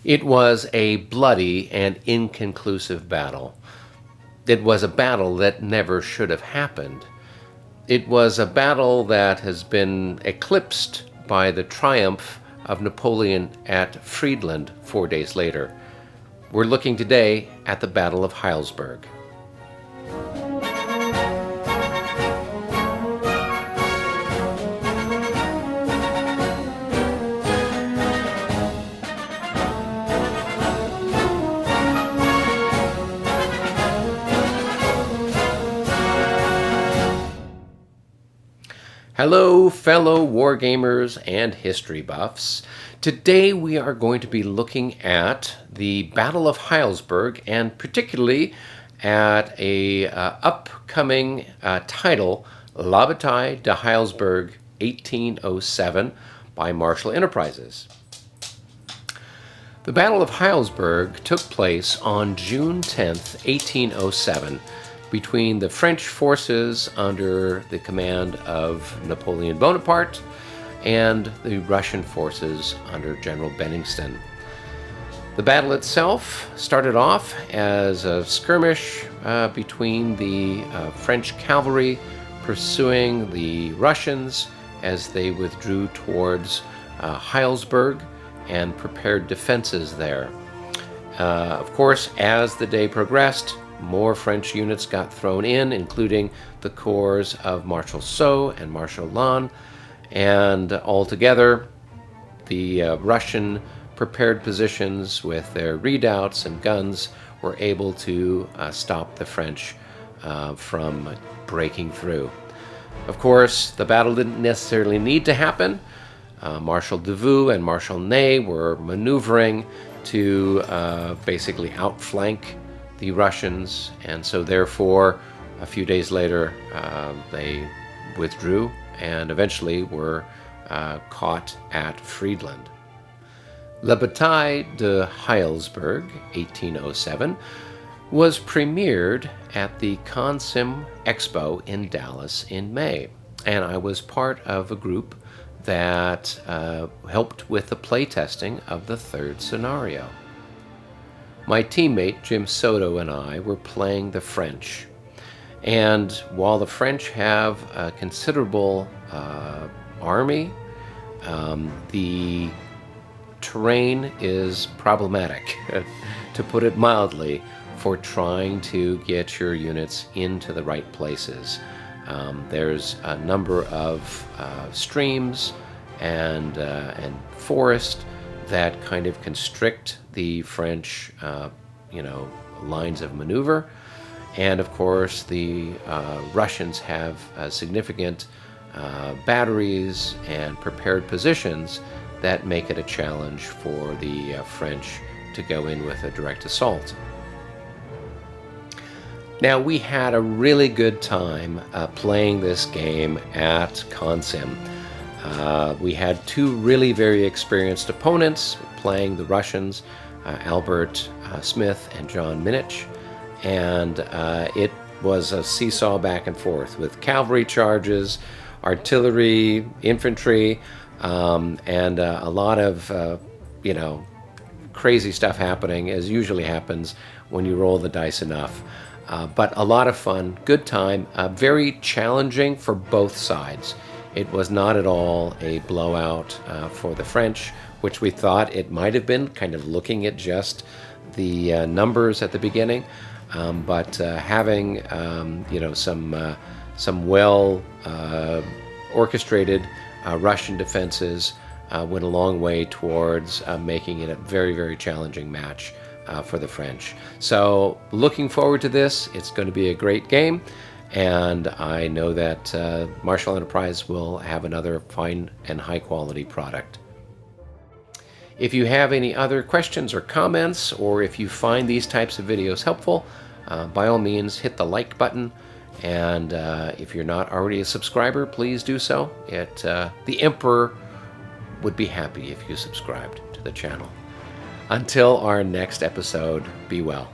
It was a bloody and inconclusive battle. It was a battle that never should have happened. It was a battle that has been eclipsed by the triumph of Napoleon at Friedland 4 days later. We're looking today at the Battle of Heilsberg. Hello, fellow wargamers and history buffs. Today we are going to be looking at the Battle of Heilsberg, and particularly at a upcoming title, La Bataille de Heilsberg 1807 by Marshal Enterprises. The Battle of Heilsberg took place on June 10th, 1807, between the French forces under the command of Napoleon Bonaparte and the Russian forces under General Benningsen. The battle itself started off as a skirmish between the French cavalry pursuing the Russians as they withdrew towards Heilsberg and prepared defenses there. Of course, as the day progressed, more French units got thrown in, including the corps of Marshal Soult and Marshal Lannes, and altogether the Russian prepared positions with their redoubts and guns were able to stop the French from breaking through. Of course, the battle didn't necessarily need to happen. Marshal Davout and Marshal Ney were maneuvering to basically outflank the Russians, and so therefore a few days later they withdrew and eventually were caught at Friedland. La Bataille de Heilsberg 1807 was premiered at the Consim Expo in Dallas in May, and I was part of a group that helped with the playtesting of the third scenario. My teammate Jim Soto and I were playing the French, and while the French have a considerable army, the terrain is problematic, to put it mildly, for trying to get your units into the right places. There's a number of streams and forest that kind of constrict the French, lines of maneuver. And of course, the Russians have significant batteries and prepared positions that make it a challenge for the French to go in with a direct assault. Now, we had a really good time playing this game at Consim. We had two really very experienced opponents playing the Russians, Albert Smith and John Minich, and it was a seesaw back and forth with cavalry charges, artillery, infantry, and a lot of crazy stuff happening, as usually happens when you roll the dice enough. But a lot of fun, good time, very challenging for both sides. It was not at all a blowout for the French, which we thought it might have been, kind of looking at just the numbers at the beginning. But having some well orchestrated Russian defenses went a long way towards making it a very, very challenging match for the French. So looking forward to this. It's going to be a great game, and I know that Marshal Enterprise will have another fine and high quality product. If you have any other questions or comments, or if you find these types of videos helpful, by all means hit the like button, and if you're not already a subscriber, please do so. The Emperor would be happy if you subscribed to the channel. Until our next episode, be well.